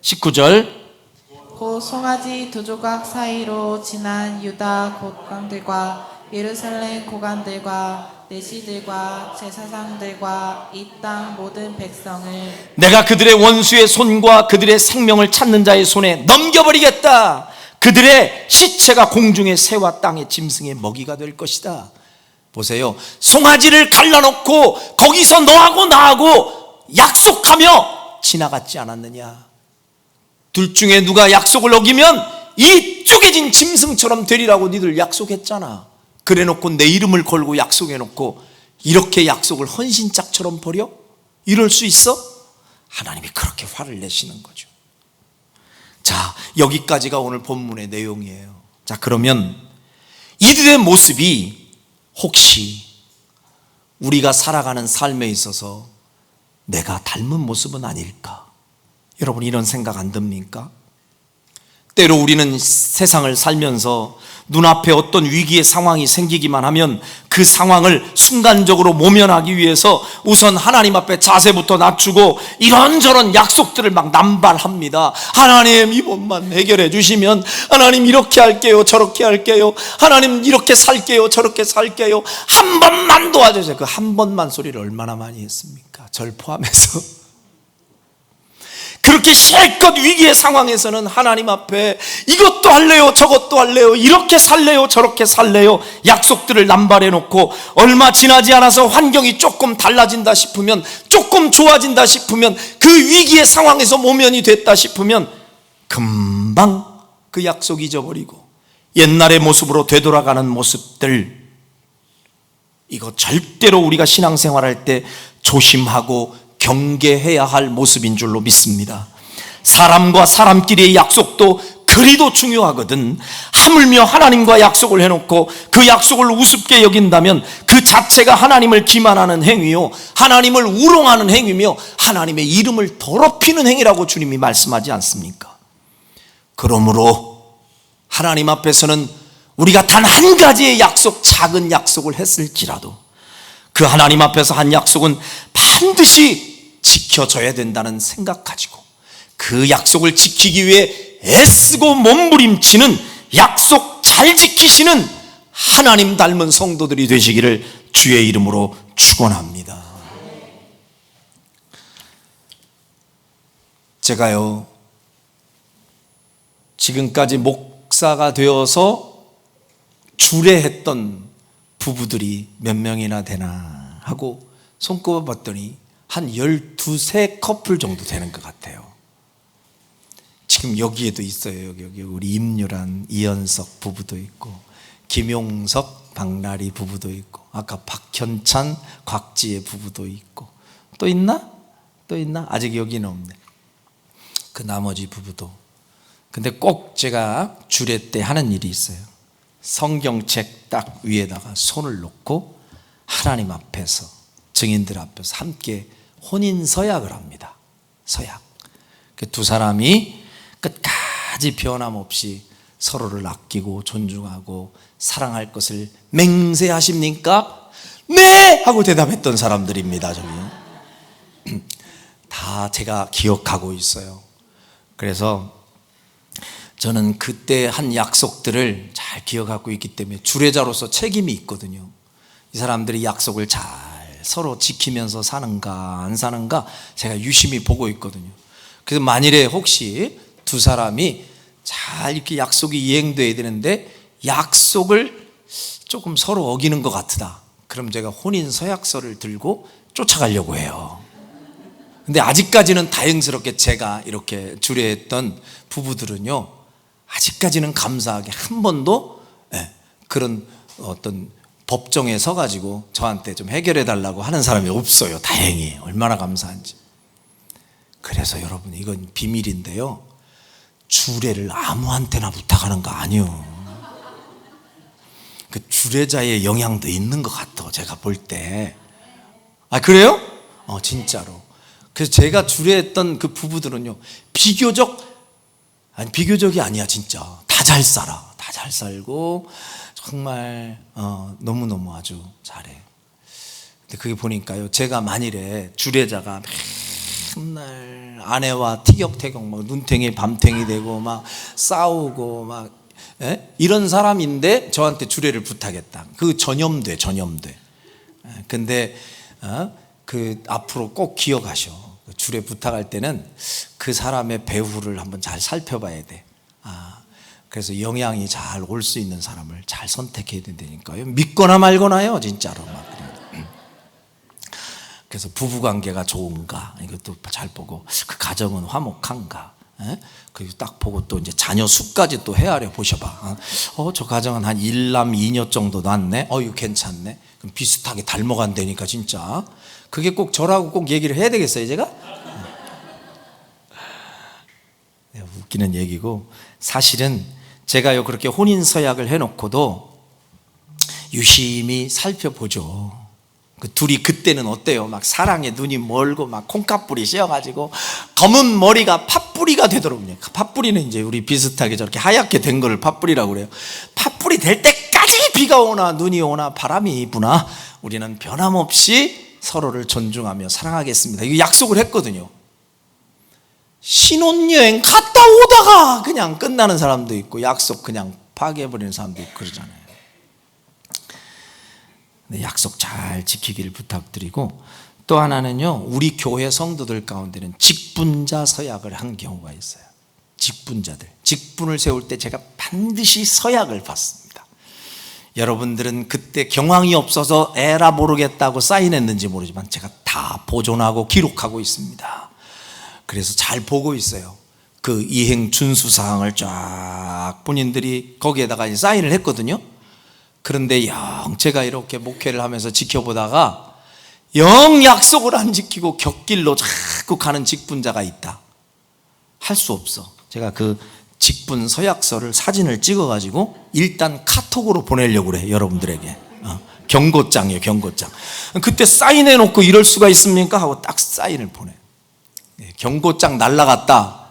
19절. 곧 송아지 두 조각 사이로 지난 유다 곧강들과 예루살렘 고관들과 내시들과 제사장들과 이 땅 모든 백성을 내가 그들의 원수의 손과 그들의 생명을 찾는 자의 손에 넘겨버리겠다. 그들의 시체가 공중의 새와 땅의 짐승의 먹이가 될 것이다. 보세요. 송아지를 갈라놓고 거기서 너하고 나하고 약속하며 지나갔지 않았느냐. 둘 중에 누가 약속을 어기면 이 쪼개진 짐승처럼 되리라고 니들 약속했잖아. 그래놓고 내 이름을 걸고 약속해놓고 이렇게 약속을 헌신짝처럼 버려? 이럴 수 있어? 하나님이 그렇게 화를 내시는 거죠. 자, 여기까지가 오늘 본문의 내용이에요. 자, 그러면 이들의 모습이 혹시 우리가 살아가는 삶에 있어서 내가 닮은 모습은 아닐까? 여러분 이런 생각 안 듭니까? 때로 우리는 세상을 살면서 눈앞에 어떤 위기의 상황이 생기기만 하면 그 상황을 순간적으로 모면하기 위해서 우선 하나님 앞에 자세부터 낮추고 이런저런 약속들을 막 남발합니다. 하나님 이번만 해결해 주시면, 하나님 이렇게 할게요, 저렇게 할게요, 하나님 이렇게 살게요, 저렇게 살게요, 한 번만 도와주세요. 그 한 번만 소리를 얼마나 많이 했습니까? 절 포함해서. 그렇게 실컷 위기의 상황에서는 하나님 앞에 이것도 할래요, 저것도 할래요, 이렇게 살래요, 저렇게 살래요, 약속들을 남발해 놓고 얼마 지나지 않아서 환경이 조금 달라진다 싶으면, 조금 좋아진다 싶으면, 그 위기의 상황에서 모면이 됐다 싶으면 금방 그 약속 잊어버리고 옛날의 모습으로 되돌아가는 모습들, 이거 절대로 우리가 신앙생활할 때 조심하고 경계해야 할 모습인 줄로 믿습니다. 사람과 사람끼리의 약속도 그리도 중요하거든. 하물며 하나님과 약속을 해놓고 그 약속을 우습게 여긴다면 그 자체가 하나님을 기만하는 행위요, 하나님을 우롱하는 행위며 하나님의 이름을 더럽히는 행위라고 주님이 말씀하지 않습니까? 그러므로 하나님 앞에서는 우리가 단 한 가지의 약속, 작은 약속을 했을지라도 그 하나님 앞에서 한 약속은 반드시 지켜져야 된다는 생각 가지고 그 약속을 지키기 위해 애쓰고 몸부림치는, 약속 잘 지키시는 하나님 닮은 성도들이 되시기를 주의 이름으로 축원합니다. 제가요, 지금까지 목사가 되어서 주례했던 부부들이 몇 명이나 되나 하고 손꼽아 봤더니 한 12세 커플 정도 되는 것 같아요. 지금 여기에도 있어요. 여기 우리 임유란, 이연석 부부도 있고, 김용석, 박나리 부부도 있고, 아까 박현찬, 곽지혜 부부도 있고, 또 있나? 또 있나? 아직 여기는 없네. 그 나머지 부부도. 근데 꼭 제가 주례 때 하는 일이 있어요. 성경책 딱 위에다가 손을 놓고 하나님 앞에서, 증인들 앞에서 함께 혼인 서약을 합니다. 서약. 그 두 사람이 끝까지 변함없이 서로를 아끼고 존중하고 사랑할 것을 맹세하십니까? 네! 하고 대답했던 사람들입니다. 저기. 다 제가 기억하고 있어요. 그래서 저는 그때 한 약속들을 잘 기억하고 있기 때문에 주례자로서 책임이 있거든요. 이 사람들이 약속을 잘 서로 지키면서 사는가 안 사는가 제가 유심히 보고 있거든요. 그래서 만일에 혹시 두 사람이 잘 이렇게 약속이 이행돼야 되는데 약속을 조금 서로 어기는 것 같다, 그럼 제가 혼인 서약서를 들고 쫓아가려고 해요. 근데 아직까지는 다행스럽게 제가 이렇게 주례했던 부부들은요, 아직까지는 감사하게 한 번도 그런 어떤 법정에 서가지고 저한테 좀 해결해 달라고 하는 사람이 없어요. 다행히. 얼마나 감사한지. 그래서 여러분, 이건 비밀인데요, 주례를 아무한테나 부탁하는 거 아니요. 그 주례자의 영향도 있는 것 같아, 제가 볼 때. 아, 그래요? 진짜로. 그래서 제가 주례했던 그 부부들은요, 비교적이 아니야, 진짜. 다 잘 살아. 다 잘 살고, 정말, 너무너무 아주 잘해. 근데 그게 보니까요, 제가 만일에 주례자가 맨날 아내와 티격태격, 막 눈탱이 밤탱이 되고, 막 싸우고, 막, 이런 사람인데 저한테 주례를 부탁했다. 그 전염돼. 근데, 그 앞으로 꼭 기억하셔. 주례 부탁할 때는 그 사람의 배후를 한번 잘 살펴봐야 돼. 그래서 영향이 잘 올 수 있는 사람을 잘 선택해야 된다니까요. 믿거나 말거나요, 진짜로. 그래서 부부 관계가 좋은가 이것도 잘 보고, 그 가정은 화목한가, 그리고 딱 보고 또 이제 자녀 수까지 또 헤아려 보셔봐. 저 가정은 한 1남 2녀 정도 낳네. 이거 괜찮네. 그럼 비슷하게 닮아간다니까, 진짜. 그게 꼭 저라고 꼭 얘기를 해야 되겠어요, 제가? 웃기는 얘기고, 사실은 제가요 그렇게 혼인 서약을 해놓고도 유심히 살펴보죠. 그 둘이 그때는 어때요? 막 사랑에 눈이 멀고 막 콩깍불이 씌어가지고 검은 머리가 팥뿌리가 되도록, 팥뿌리는 이제 우리 비슷하게 저렇게 하얗게 된 거를 팥뿌리라고 그래요. 팥뿌리 될 때까지 비가 오나 눈이 오나 바람이 부나 우리는 변함없이 서로를 존중하며 사랑하겠습니다, 이거 약속을 했거든요. 신혼여행 갔다 오다가 그냥 끝나는 사람도 있고, 약속 그냥 파괴해버리는 사람도 있고 그러잖아요. 근데 약속 잘 지키기를 부탁드리고, 또 하나는요, 우리 교회 성도들 가운데는 직분자 서약을 한 경우가 있어요. 직분자들, 직분을 세울 때 제가 반드시 서약을 받습니다. 여러분들은 그때 경황이 없어서 에라 모르겠다고 사인했는지 모르지만 제가 다 보존하고 기록하고 있습니다. 그래서 잘 보고 있어요. 그 이행 준수 사항을 쫙 본인들이 거기에다가 사인을 했거든요. 그런데 영 제가 이렇게 목회를 하면서 지켜보다가 영 약속을 안 지키고 곁길로 자꾸 가는 직분자가 있다. 할 수 없어. 제가 그 직분 서약서를 사진을 찍어가지고 일단 카톡으로 보내려고 그래, 여러분들에게. 경고장이에요, 경고장. 그때 사인해놓고 이럴 수가 있습니까? 하고 딱 사인을 보내. 경고장 날라갔다,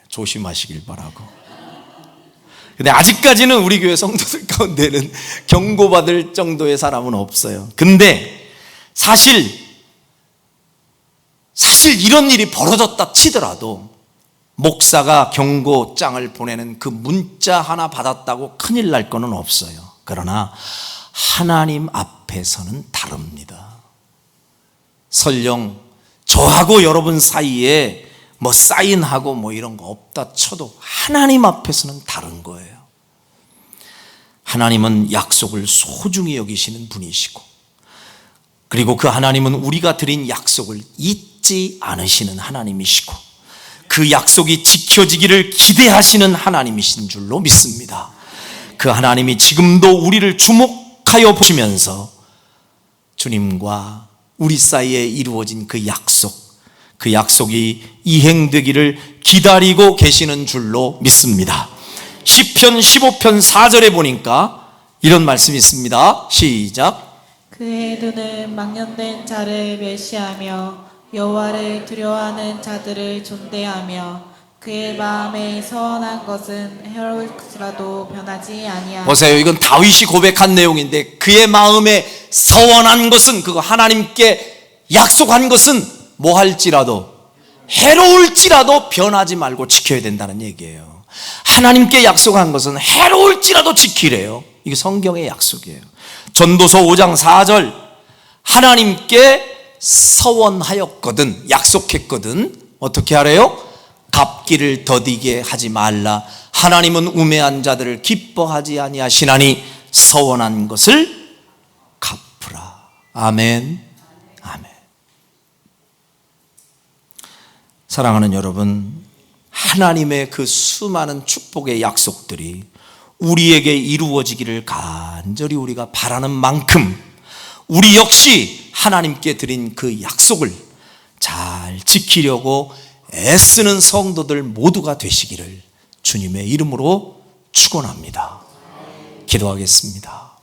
조심하시길 바라고. 근데 아직까지는 우리 교회 성도들 가운데는 경고받을 정도의 사람은 없어요. 근데 사실 이런 일이 벌어졌다 치더라도 목사가 경고장을 보내는 그 문자 하나 받았다고 큰일 날 거는 없어요. 그러나 하나님 앞에서는 다릅니다. 설령 저하고 여러분 사이에 뭐 사인하고 뭐 이런 거 없다 쳐도 하나님 앞에서는 다른 거예요. 하나님은 약속을 소중히 여기시는 분이시고, 그리고 그 하나님은 우리가 드린 약속을 잊지 않으시는 하나님이시고, 그 약속이 지켜지기를 기대하시는 하나님이신 줄로 믿습니다. 그 하나님이 지금도 우리를 주목하여 보시면서 주님과 우리 사이에 이루어진 그 약속이 이행되기를 기다리고 계시는 줄로 믿습니다. 시편 15편 4절에 보니까 이런 말씀이 있습니다. 시작. 그의 눈은 망령된 자를 멸시하며 여호와를 두려워하는 자들을 존대하며 그의 마음에 서원한 것은 해로울지라도 변하지 아니하며. 보세요, 이건 다윗이 고백한 내용인데, 그의 마음에 서원한 것은, 그거 하나님께 약속한 것은 뭐 할지라도, 해로울지라도 변하지 말고 지켜야 된다는 얘기예요. 하나님께 약속한 것은 해로울지라도 지키래요. 이게 성경의 약속이에요. 전도서 5장 4절, 하나님께 서원하였거든, 약속했거든, 어떻게 하래요? 갚기를 더디게 하지 말라. 하나님은 우매한 자들을 기뻐하지 아니하시나니 서원한 것을 갚으라. 아멘. 아멘. 사랑하는 여러분, 하나님의 그 수많은 축복의 약속들이 우리에게 이루어지기를 간절히 우리가 바라는 만큼 우리 역시 하나님께 드린 그 약속을 잘 지키려고 애쓰는 성도들 모두가 되시기를 주님의 이름으로 축원합니다. 기도하겠습니다.